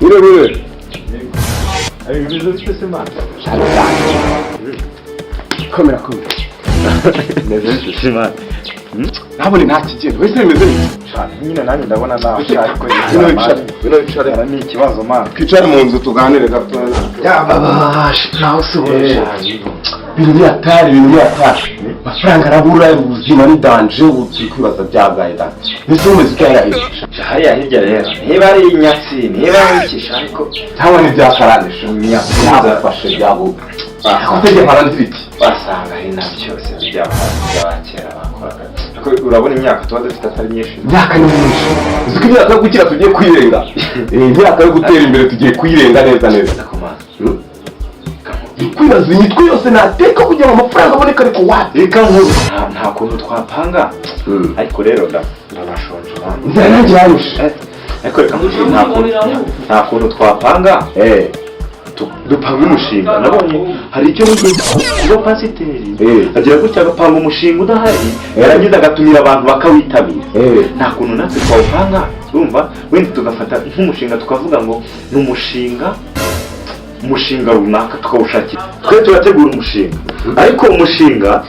Bure. Ari bizo bite se man? Komera. Neze se man. Nabone nta kigero. Wese bimeze bite? Cyane nyine nanjye ndabona nawe ariko bino bicara ni ikibazo man. Twicare mu nzu tuganire gato. Naho se ibintu byatari amafaranga arabura ubuzima ni danje uzi kwibaza byagaye da mbese umeze ukayahira hariya hirya rero niba ari inyatsi niba ari ikisha ariko cyangwa n'ibyakaranisha byafashe byabo ategeka abandi biti basanga ari nabyo cyose by'abakera bakoraga urabona imyaka tuba dufite atari myinshi imyaka ni myinshi uzi ko imyaka yo gukira tugiye kuyirenga imyaka yo gutera imbere tugiye kuyirenga neza kwibaza imitwe yose nateka kugira ngo amafaranga aboneke ariko wate reka nkuru nta kuntu twapanga ariko rero ndabashonje nanjye yarusha ariko reka nkuru nta kuntu twapanga dupanga umushinga nabonye hari icyo kuba pasiteri agira gutya agapanga umushinga udahari yarangiza agatumira abantu bakawitabira nta kuntu natwe twawupanga urumva wenda tugafata nk'umushinga tukavuga ngo ni umushinga runaka tukawushakira twe turategura umushinga ariko umushinga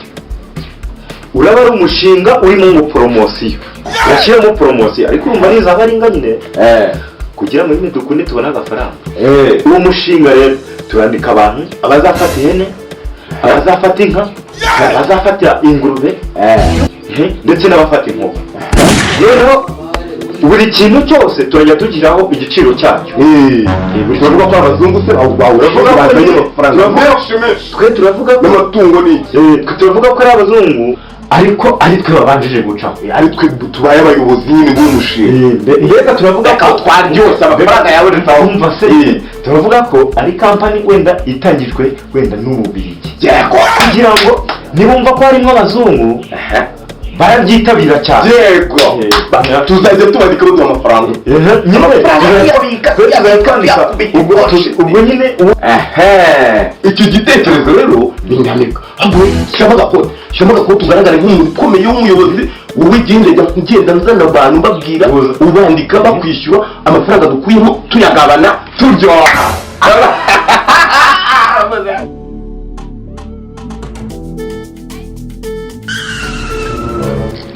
uraba ari umushinga urimo ngo poromosiyo urashyiramo poromosiyo ariko urumva nizaba ari inganyine kugira ngo nyine dukunde tubone agafaranga uwo mushinga rero turandika abantu abazafata ihene abazafata inka abazafata ingurube ndetse n'abafata inkoko rero buri kintu cyose turajya tugiraho igiciro cyacyo turavuga ko abazungu se bahura ko bazanye amafaranga twe turavuga ko n'amatungo ni twe turavuga ko ari abazungu ariko ari twe babanjije guca ari twe tubaye abayobozi nyine b'umushinga mbega turavuga ko twaryose amafaranga yawe ntawumva se turavuga ko ari kampani wenda itangijwe wenda n'Ububiligi kugira ngo nibumva ko harimo abazungu barabyitabira cyane yego tuzajya tubandika baduha amafaranga ubwo nyine icyo gitekerezo rero binyanika shyiramo agakoti ugaragare nk'umuntu ukomeye w'umuyobozi wowe ngenda nzana abantu mbabwira ubandika bakwishyura amafaranga dukuyemo tuyagabana turyoha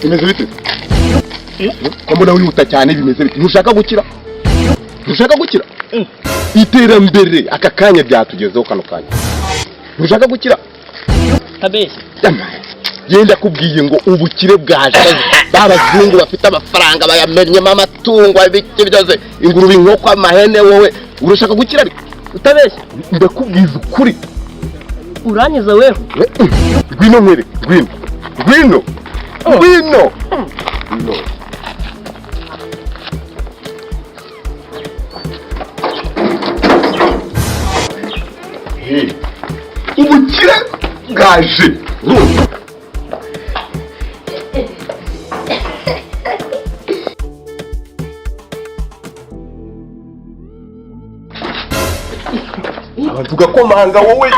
bimeze bite ko mbona wihuta cyane bimeze bite ntushaka gukira iterambere aka kanya byatugezeho kano kanya ntushaka gukira abeshya yenda kubwiye ngo ubukire bwaje babazungu bafite amafaranga bayamenyemo amatungo ibiki byose ingurube inkoko amahene wowe urashaka gukira ariko utabeshya ndakubwiza ukuri uranyiza weho ngwino mwere ngwino ubukire bwaje abantu ugakomanga wowe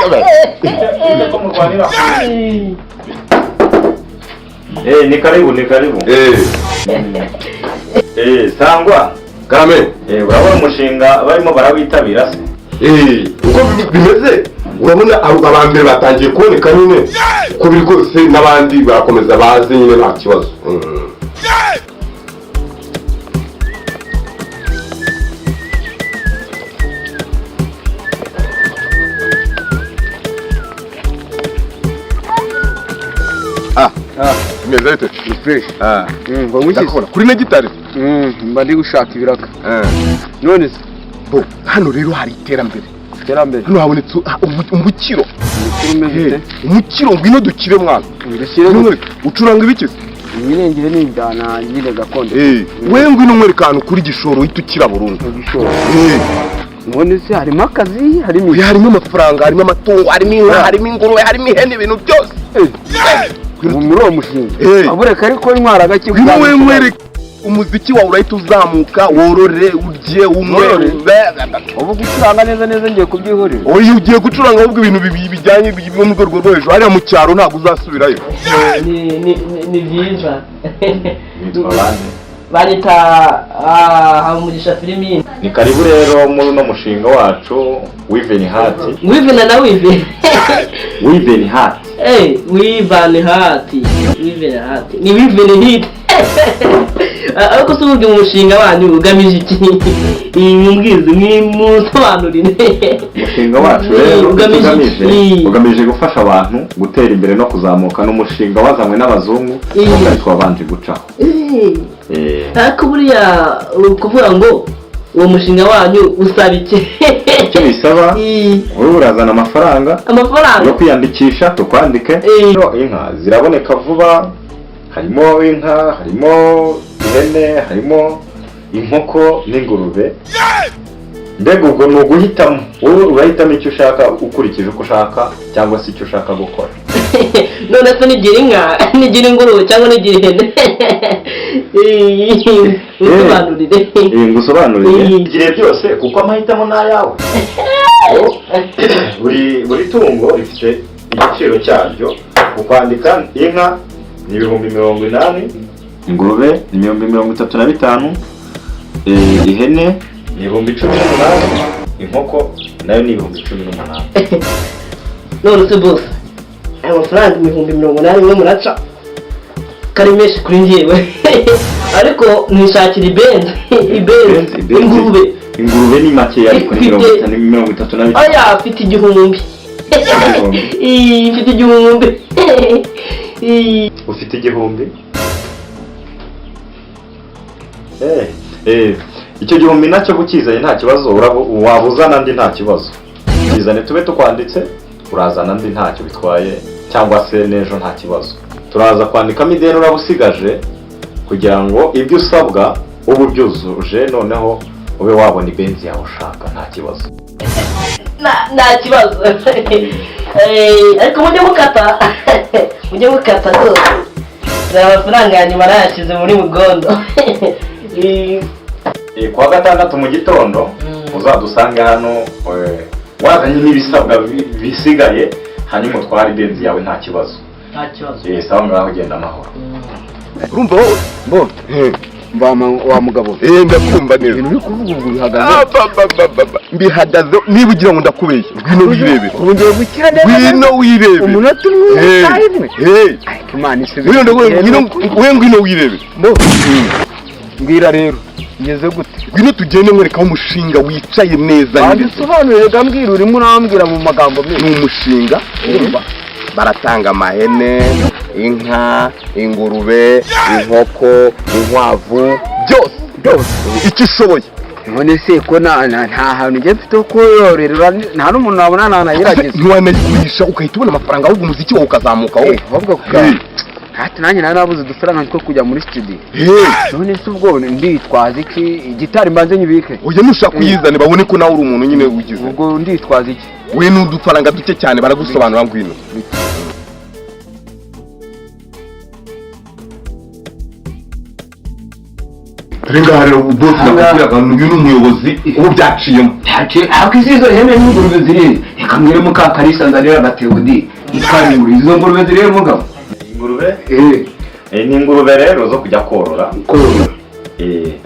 ni karibu sangwa kame urabona umushinga barimo barawitabira se uko bimeze urabona abambere batangiye kuboneka nyine uko biri kose n'abandi barakomeza baze nyine nta kibazo bimeze bite fresh ndakubona kuri negitari mba ndi gushaka ibiraka none se hano rero hari iterambere hano habonetse umukiro umukiro ngwino dukire mwana ucuranga ibiki imirengere n'injyana nyine gakondo wewe ngwino mwereka ahantu kuri gishoro uhita ukira burundu none se harimo akazi harimo amafaranga harimo amatungo harimo inka harimo ingurube harimo ihene ibintu byose muri uwo mushinga abureka ariko ntwara gake wewe mwereka umuziki wawe urahita uzamuka worore urye umwe ubu gucuranga neza ngiye kubyihorera oya ugiye gucuranga ahubwo ibintu bijyanye byo mu rwego rwo hejuru hariya mu cyaro ntabwo uzasubirayo ni byiza Banyita Habumugisha Filimi. Ni karibu rero muri uno mushinga wacu Wiveni Hati. Wivena na Wiveni. Wiveni Hati. Wiveni Hati. Wiveni Hati. Ni Wiveni Hit. Ariko subuge mu mushinga wanyu ugamije iki? Imbwizi mwimusobanurire. Umushinga wacu rero ugamije gufasha abantu gutera imbere no kuzamuka n'umushinga wazanywe n'abazungu ariko wabanje gucaho. Ariko buriya ukuvuga ngo uwo mushinga wanyu usaba iki? Icyo bisaba wowe urazana amafaranga yo kwiyandikisha tukwandike. Inka ziraboneka vuba, harimo inka, harimo ihene, harimo inkoko n'ingurube. Mbega ubwo ni uguhitamo, wowe urahitamo icyo ushaka ukurikije uko ushaka cyangwa se icyo ushaka gukora. None se nigira inka, nigira ingurube cyangwa nigira ihene? Ngusobanurire igihe byose kuko amahitamo ni ayawe. Buri tungo rifite igiciro cyaryo. Ukwandika inka ni 80,000, ingurube ni 35,000, ihene ni 18,000, inkoko nayo ni 18,000. None se boss, ayo mafaranga 80,000 mwe muraca kari menshi kuri njyewe. Ariko nishakira ibenzi. Ingurube ni make ariko ni 35,000. Aya afite igihumbi. Ifite igihumbi. Ufite igihumbi? Icyo gihumbi nacyo bukizanye nta kibazo, wabuzana ndi nta kibazo. Kizane tube tukwanditse, urazana ndi ntacyo bitwaye, cyangwa se n'ejo nta kibazo. Turaza kwandikamo ideni urabusigaje kugira ngo ibyo usabwa ubu byuzuje, noneho ube wabona ibenzi yawe ushaka nta kibazo. Nta kibazo. Ariko mujye mukata rwose. Amafaranga yanyu barayashyize muri Mugondo. Kuwa gatandatu mu gitondo uzadusange hano wazanye n'ibisabwa bisigaye, hanyuma utwara ibenzi yawe nta kibazo. Nta kibazo. Sawa ngaho genda amahoro. Urumva wowe? Mbona wa mugabo. Ndakumva neza. Ibintu uri kuvuga ubu bihagaze. Mbihagaze niba ugira ngo ndakubeshye. Ngwino wirebe. Wongeye gukira neza. Ngwino wirebe. Umunota umwe cyane. Ariko Imana isize. Ngwino wirebe. Mbwira rero. Ngeze gute? Ngwino tugende mwereka umushinga wicaye neza. Andisobanurire gambwira urimo urambwira mu magambo menshi. Ni umushinga baratanga amahene, inka, ingurube, inkoko, inkwavu, byose icyo ushoboye. None se ko nta hantu ujya mfite ho kuyororera, nta n'umuntu wabona nanagerageza. Ntiwanayigurisha ugahita ubona amafaranga ahubwo umuziki wawe ukazamuka wowe. Ahubwo hati nanjye narabuze udufaranga two kujya muri studio. None se ubwo nditwaza iki? Gitari mbanze nyibike. Oya nushaka kuyizane babone ko nawe uri umuntu nyine ugize. Ubwo nditwaza iki? We n'udufaranga duke cyane baragusobanura ngwino. Renga rero boss nakubwira ngo uyu n'umuyobozi ubu byaciyemo. Akisizo hene n'ingurube ziri. Ikamwire mu kakarisa ndarira Gateudi. Ikari izo ngurube ziri mugabo. Ingurube? Ni ingurube rero zo kujya korora.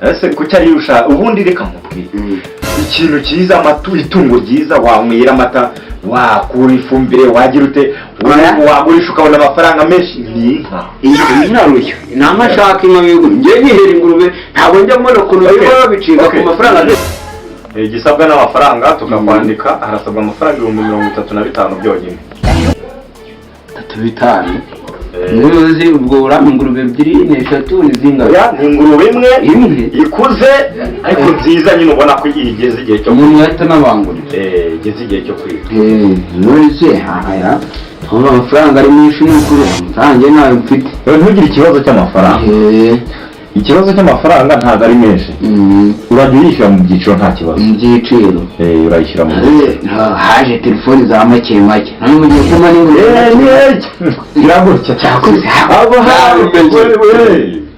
Ese kuki ari usha ubundi reka mubwire. Ikintu cyiza itungo ryiza wamwira amata, wakura ifumbire, wagira ute, wagurisha ukabona amafaranga menshi ni inka. Inarushyo. Nama shaka inka y'ingurube. Ngiye nihera ingurube ntabwo njya mbona ukuntu biba bicika ku mafaranga. Gisabwa n'amafaranga tukakwandika, harasabwa amafaranga 35,000 byonyine. 35. Nguruzi ubwo urama ingurube 2 n'eshatu n'izingana. Ya ni ingurube imwe ikuze ariko nziza nyine ubona ko igeze igihe cyo umuntu yahita n'abangura. Igeze igihe cyo kwiga. Nurize haya. Aho amafaranga ari menshi n'ukuri amafaranga nayo mfite. Ntugire ikibazo cy'amafaranga. Ikibazo cy'amafaranga ntabwo ari menshi. Urajya uyishyura mu byiciro nta kibazo. Mu byiciro. Urayishyura mu haje telefoni za make. None mu gihe kuma n'ingurube. Iragutya cyakoze. Abo hawe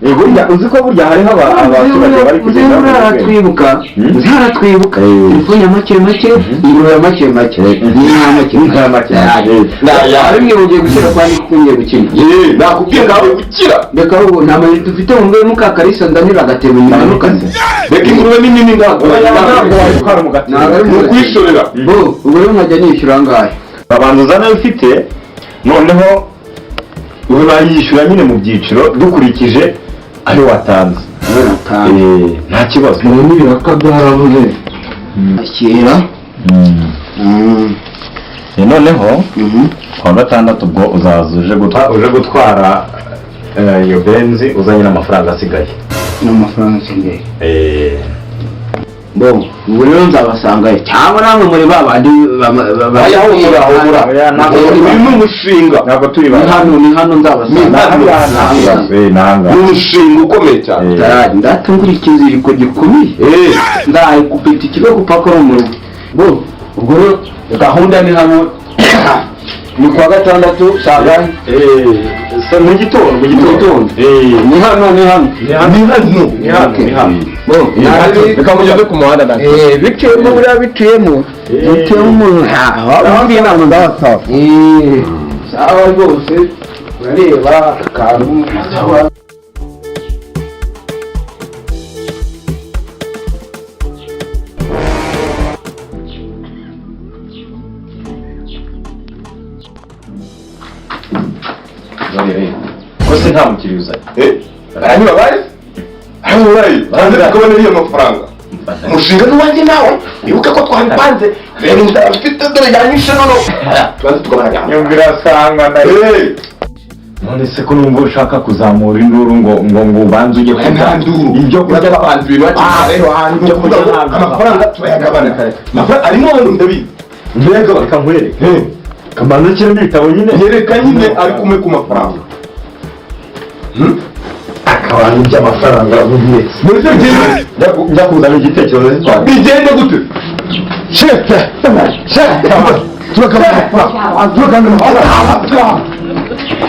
burya uzi ko burya hariho abaturage bari kugenda uzaratwibuka uzaratwibuka telefone ya make make ingurube ya make make n'inka make ari mwe mugiye gushyira kwa ndi kungiye gukina nakubwiye ngawe gukira reka ahubwo nta mayinite dufite mu mbe mukakarisa ndanyura agatebo nyuma n'ukazi reka ingurube ni nini ngaho kuyishorera ubwo rero nkajya nishyura angahe abantu uzana ufite noneho ubu bayishyura nyine mu byiciro dukurikije ayo watanze nta kibazo ubu n'ibiraka byaravuze ashyira noneho kuwa gatandatu ubwo uzaza uje gutwara iyo benzi uzanye n'amafaranga asigaye n'amafaranga asigaye ubu rero nzabasangayo cyangwa namwe muri babandi humura uyu ni umushinga ntabwo turi ni hano nzabasanga ni umushinga ukomeye cyane ndatungura ikiziriko gikomeye ndaye kupita ikigo gupaka mu rugo ubwo rero gahunda ni hano ni kuwa gatandatu saa ngahe mu gitondo ni hano reka mugeze ku muhanda biciyemo buriya biciyemo waba inama ndabasaba sawa rwose urareba akantu kose nta mukiriya uzanye aranyura bari banze tukabona iriya mafaranga umushinga n'uwanjye nawe wibuke ko twabipanze reba inzara mfite dore yanyishe noneho tubanze tukabona cyane nyumvira asanga none se ko numva ushaka kuzamura induru ngo ubanze ujye nta nduru ibyo kurya bapanze ibintu rero hanze amafaranga turayagabana amafaranga arimo hano ndabizi mbega reka nkwereke kamanza kirimo ibitabo nyine nyereka nyine ari kumwe ku mafaranga akabantu by'amafaranga bumwese muri se njya kuzana igitekerezo zitwara bigende gute shefe turakabana amafaranga